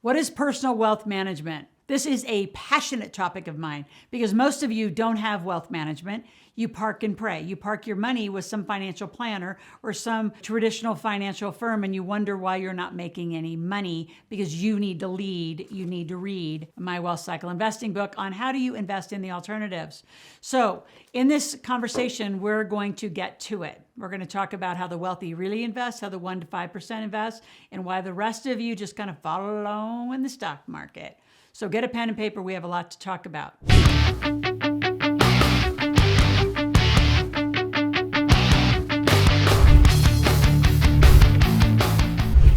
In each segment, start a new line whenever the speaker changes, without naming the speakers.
What is personal wealth management? This is a passionate topic of mine because most of you don't have wealth management. You park and pray. You park your money with some financial planner or some traditional financial firm, and you wonder why you're not making any money because you need to lead. You need to read my Wealth Cycle Investing book on how do you invest in the alternatives. So in this conversation, we're going to get to it. We're going to talk about how the wealthy really invest, how the 1% to 5% invest, and why the rest of you just kind of follow along in the stock market. So get a pen and paper. We have a lot to talk about.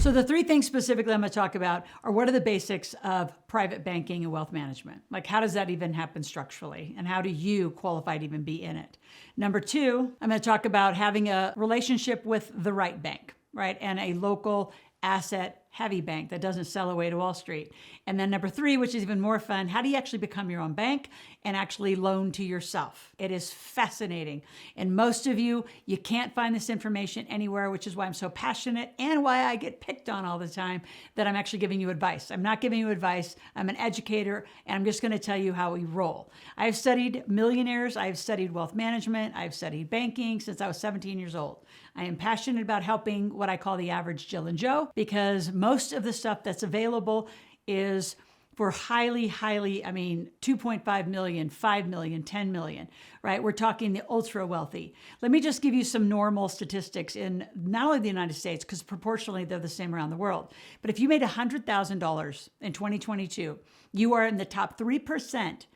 So the three things specifically I'm going to talk about are what are the basics of private banking and wealth management? Like how does that even happen structurally? And how do you qualify to even be in it? Number two, I'm going to talk about having a relationship with the right bank, right? And a local asset heavy bank that doesn't sell away to Wall Street. And then number three, which is even more fun, how do you actually become your own bank and actually loan to yourself? It is fascinating. And most of you can't find this information anywhere, which is why I'm so passionate and why I get picked on all the time that I'm actually giving you advice. I'm not giving you advice. I'm an educator, and I'm just going to tell you how we roll. I've studied millionaires. I've studied wealth management. I've studied banking since I was 17 years old. I am passionate about helping what I call the average Jill and Joe because most of the stuff that's available is for highly, 2.5 million, 5 million, 10 million, right? We're talking the ultra wealthy. Let me just give you some normal statistics in not only the United States, because proportionally they're the same around the world. But if you made $100,000 in 2022, you are in the top 3%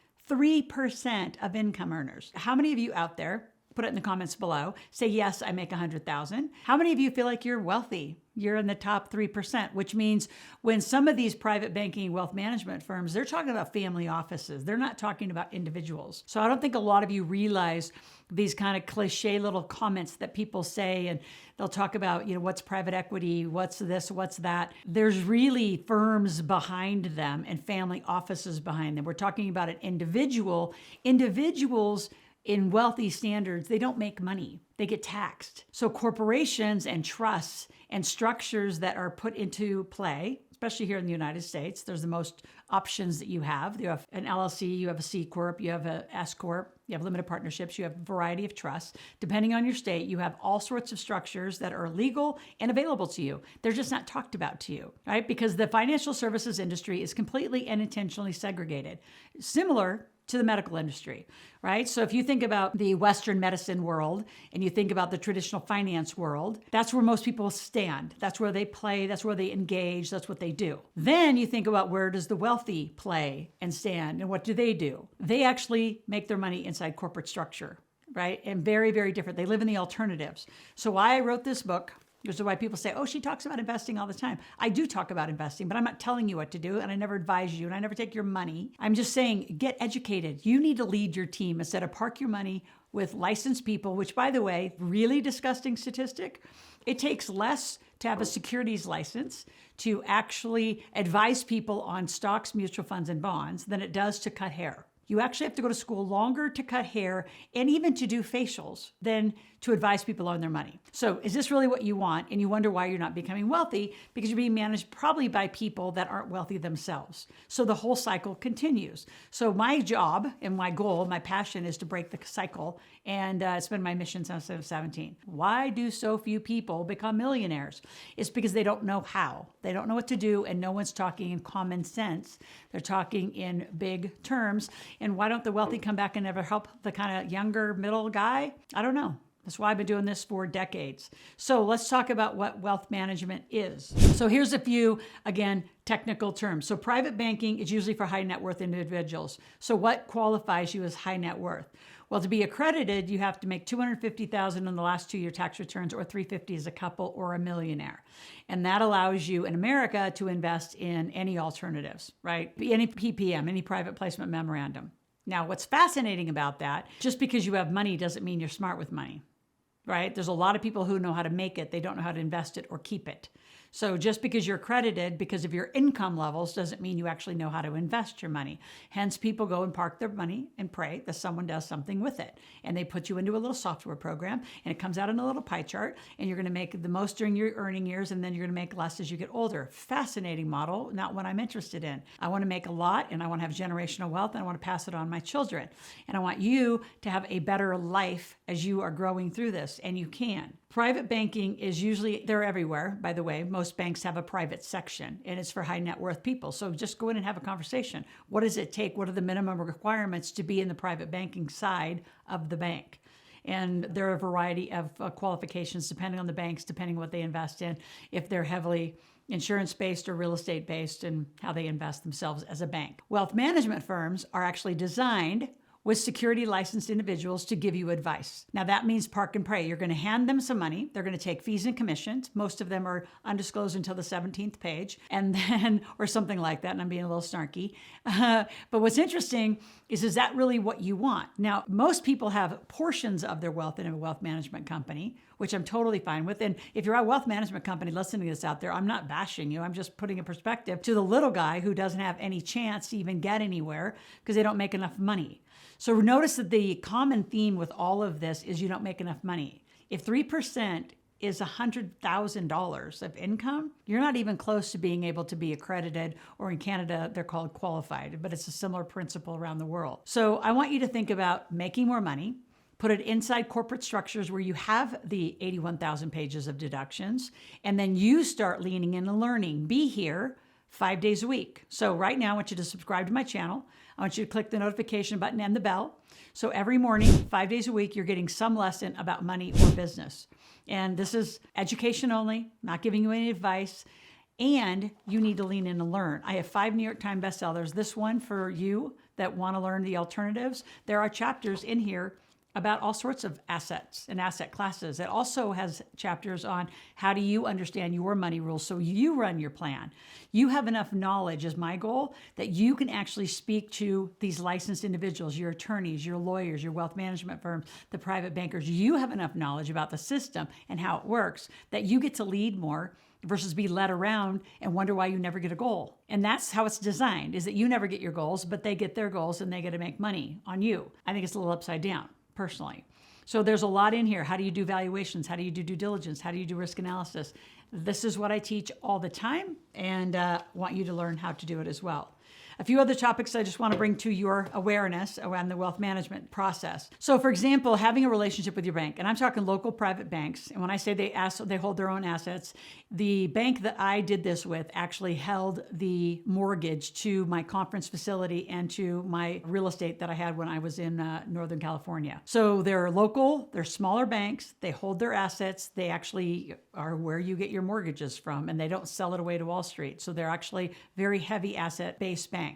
of income earners. How many of you out there, put it in the comments below, say, yes, I make 100,000. How many of you feel like you're wealthy? You're in the top 3%, which means when some of these private banking wealth management firms, they're talking about family offices. They're not talking about individuals. So I don't think a lot of you realize these kind of cliche little comments that people say, and they'll talk about, what's private equity, what's this, what's that. There's really firms behind them and family offices behind them. We're talking about an individual. Individuals in wealthy standards, they don't make money. They get taxed. So corporations and trusts and structures that are put into play, especially here in the United States, there's the most options that you have. You have an LLC, you have a C Corp, you have an S Corp, you have limited partnerships, you have a variety of trusts. Depending on your state, you have all sorts of structures that are legal and available to you. They're just not talked about to you, right? Because the financial services industry is completely and intentionally segregated. Similar to the medical industry, right? So if you think about the Western medicine world and you think about the traditional finance world, that's where most people stand. That's where they play. That's where they engage. That's what they do. Then you think about where does the wealthy play and stand and what do? They actually make their money inside corporate structure, right? And very, very different. They live in the alternatives. So why I wrote this book, which is why people say, oh, she talks about investing all the time. I do talk about investing, but I'm not telling you what to do, and I never advise you, and I never take your money. I'm just saying, get educated. You need to lead your team instead of park your money with licensed people, which, by the way, really disgusting statistic. It takes less to have a securities license to actually advise people on stocks, mutual funds, and bonds than it does to cut hair. You actually have to go to school longer to cut hair and even to do facials than to advise people on their money. So is this really what you want? And you wonder why you're not becoming wealthy because you're being managed probably by people that aren't wealthy themselves. So the whole cycle continues. So my job and my goal, my passion is to break the cycle. And it's been my mission since I was 17. Why do so few people become millionaires? It's because they don't know how. They don't know what to do, and no one's talking in common sense. They're talking in big terms. And why don't the wealthy come back and ever help the kind of younger middle guy? I don't know. That's why I've been doing this for decades. So let's talk about what wealth management is. So here's a few, again, technical terms. So private banking is usually for high net worth individuals. So what qualifies you as high net worth? Well, to be accredited, you have to make $250,000 in the last 2 year tax returns, or $350,000 as a couple or a millionaire. And that allows you in America to invest in any alternatives, right? Any PPM, any private placement memorandum. Now, what's fascinating about that, just because you have money doesn't mean you're smart with money, right? There's a lot of people who know how to make it. They don't know how to invest it or keep it. So just because you're accredited because of your income levels doesn't mean you actually know how to invest your money. Hence, people go and park their money and pray that someone does something with it. And they put you into a little software program, and it comes out in a little pie chart, and you're going to make the most during your earning years, and then you're going to make less as you get older. Fascinating model, not what I'm interested in. I want to make a lot, and I want to have generational wealth, and I want to pass it on to my children. And I want you to have a better life as you are growing through this, and you can. Private banking is usually, they're everywhere, by the way. Most banks have a private section, and it's for high net worth people. So just go in and have a conversation. What does it take? What are the minimum requirements to be in the private banking side of the bank? And there are a variety of qualifications depending on the banks, depending on what they invest in, if they're heavily insurance-based or real estate-based, and how they invest themselves as a bank. Wealth management firms are actually designed with security licensed individuals to give you advice. Now that means park and pray. You're going to hand them some money. They're going to take fees and commissions. Most of them are undisclosed until the 17th page, and then, or something like that. And I'm being a little snarky. But what's interesting is that really what you want? Now, most people have portions of their wealth in a wealth management company, which I'm totally fine with. And if you're a wealth management company listening to this out there, I'm not bashing you. I'm just putting a perspective to the little guy who doesn't have any chance to even get anywhere because they don't make enough money. So notice that the common theme with all of this is you don't make enough money. If 3% is $100,000 of income, you're not even close to being able to be accredited, or in Canada, they're called qualified, but it's a similar principle around the world. So I want you to think about making more money, put it inside corporate structures where you have the 81,000 pages of deductions, and then you start leaning in and learning. Be here 5 days a week. So right now, I want you to subscribe to my channel. I want you to click the notification button and the bell. So every morning, 5 days a week, you're getting some lesson about money or business. And this is education only, not giving you any advice. And you need to lean in and learn. I have 5 New York Times bestsellers. This one for you that want to learn the alternatives. There are chapters in here about all sorts of assets and asset classes. It also has chapters on how do you understand your money rules so you run your plan. You have enough knowledge, is my goal, that you can actually speak to these licensed individuals, your attorneys, your lawyers, your wealth management firms, the private bankers. You have enough knowledge about the system and how it works that you get to lead more versus be led around and wonder why you never get a goal. And that's how it's designed, is that you never get your goals, but they get their goals and they get to make money on you. I think it's a little upside down, personally. So there's a lot in here. How do you do valuations? How do you do due diligence? How do you do risk analysis? This is what I teach all the time, and want you to learn how to do it as well. A few other topics I just want to bring to your awareness around the wealth management process. So for example, having a relationship with your bank, and I'm talking local private banks. And when I say they hold their own assets, the bank that I did this with actually held the mortgage to my conference facility and to my real estate that I had when I was in Northern California. So they're local, they're smaller banks, they hold their assets, they actually are where you get your mortgages from, and they don't sell it away to Wall Street. So they're actually very heavy asset-based banks.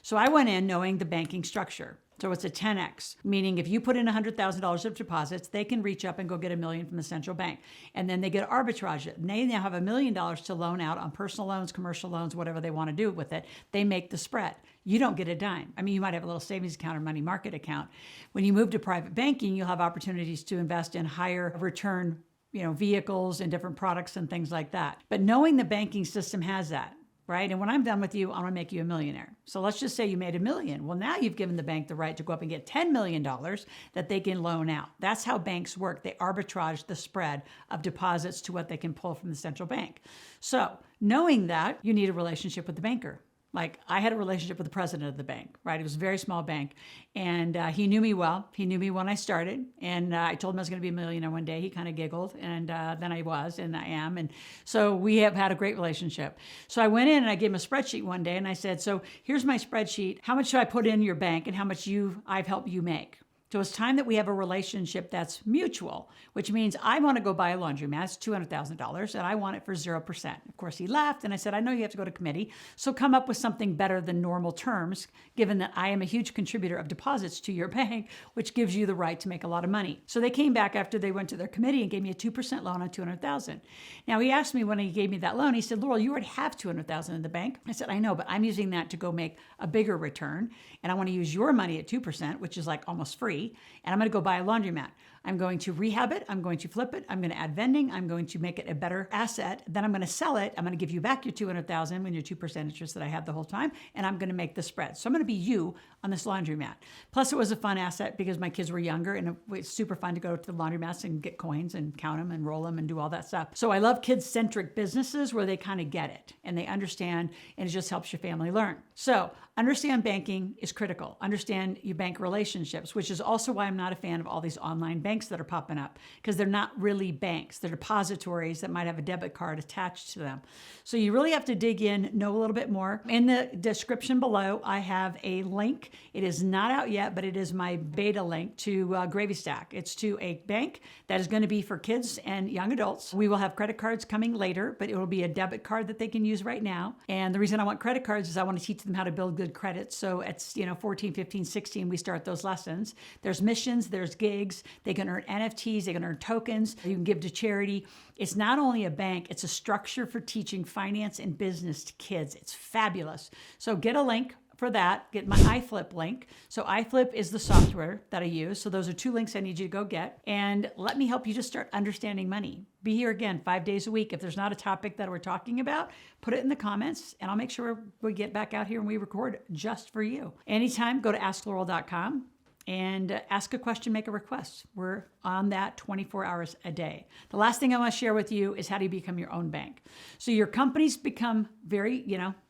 So I went in knowing the banking structure. So it's a 10X, meaning if you put in $100,000 of deposits, they can reach up and go get $1 million from the central bank. And then they get arbitrage it. And they now have $1 million to loan out on personal loans, commercial loans, whatever they want to do with it. They make the spread. You don't get a dime. I mean, you might have a little savings account or money market account. When you move to private banking, you'll have opportunities to invest in higher return, vehicles and different products and things like that. But knowing the banking system has that. Right? And when I'm done with you, I'm going to make you a millionaire. So let's just say you made $1 million. Well, now you've given the bank the right to go up and get $10 million that they can loan out. That's how banks work. They arbitrage the spread of deposits to what they can pull from the central bank. So knowing that, you need a relationship with the banker. Like I had a relationship with the president of the bank, right? It was a very small bank. And he knew me well. He knew me when I started. And I told him I was going to be a millionaire one day. He kind of giggled. And then I was, and I am. And so we have had a great relationship. So I went in and I gave him a spreadsheet one day. And I said, so here's my spreadsheet. How much should I put in your bank and how much I've helped you make? So it's time that we have a relationship that's mutual, which means I want to go buy a laundromat. It's $200,000 and I want it for 0%. Of course, he laughed and I said, I know you have to go to committee. So come up with something better than normal terms, given that I am a huge contributor of deposits to your bank, which gives you the right to make a lot of money. So they came back after they went to their committee and gave me a 2% loan on $200,000. Now he asked me when he gave me that loan, he said, Loral, you already have $200,000 in the bank. I said, I know, but I'm using that to go make a bigger return. And I want to use your money at 2%, which is like almost free. property and I'm going to go buy a laundromat. I'm going to rehab it. I'm going to flip it. I'm going to add vending. I'm going to make it a better asset. Then I'm going to sell it. I'm going to give you back your $200,000 when your 2% interest that I had the whole time. And I'm going to make the spread. So I'm going to be you on this laundromat. Plus it was a fun asset because my kids were younger and it was super fun to go to the laundromats and get coins and count them and roll them and do all that stuff. So I love kid-centric businesses where they kind of get it and they understand, and it just helps your family learn. So understand banking is critical. Understand your bank relationships, which is also why I'm not a fan of all these online banks that are popping up, because they're not really banks. They're depositories that might have a debit card attached to them. So you really have to dig in, know a little bit more. In the description below, I have a link. It is not out yet, but it is my beta link to Gravy Stack. It's to a bank that is going to be for kids and young adults. We will have credit cards coming later, but it will be a debit card that they can use right now. And the reason I want credit cards is I want to teach them how to build good credit. So at 14, 15, 16, we start those lessons. There's missions, there's gigs. They can earn NFTs, they can earn tokens. You can give to charity. It's not only a bank, it's a structure for teaching finance and business to kids. It's fabulous. So get a link for that. Get my iFlip link. So iFlip is the software that I use. So those are 2 links I need you to go get. And let me help you just start understanding money. Be here again 5 days a week. If there's not a topic that we're talking about, put it in the comments and I'll make sure we get back out here and we record just for you. Anytime, go to askloral.com. and ask a question, make a request. We're on that 24 hours a day. The last thing I want to share with you is how do you become your own bank? So your companies become very,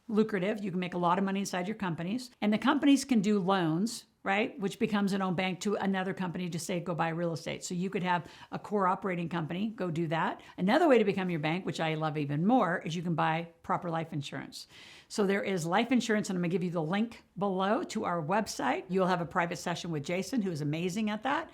lucrative. You can make a lot of money inside your companies, and the companies can do loans, right? Which becomes an own bank to another company to say, go buy real estate. So you could have a core operating company, go do that. Another way to become your bank, which I love even more, is you can buy proper life insurance. So there is life insurance, and I'm gonna give you the link below to our website. You'll have a private session with Jason, who is amazing at that.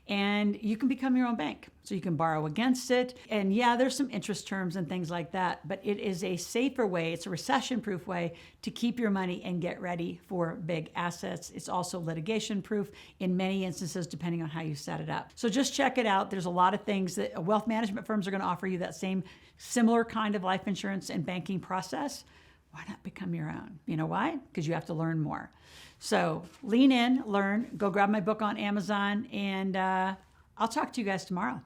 And you can become your own bank. So you can borrow against it. And yeah, there's some interest terms and things like that, but it is a safer way. It's a recession-proof way to keep your money and get ready for big assets. It's also litigation-proof in many instances, depending on how you set it up. So just check it out. There's a lot of things that wealth management firms are going to offer you, that same similar kind of life insurance and banking process. Why not become your own? You know why? Because you have to learn more. So lean in, learn, go grab my book on Amazon, and I'll talk to you guys tomorrow.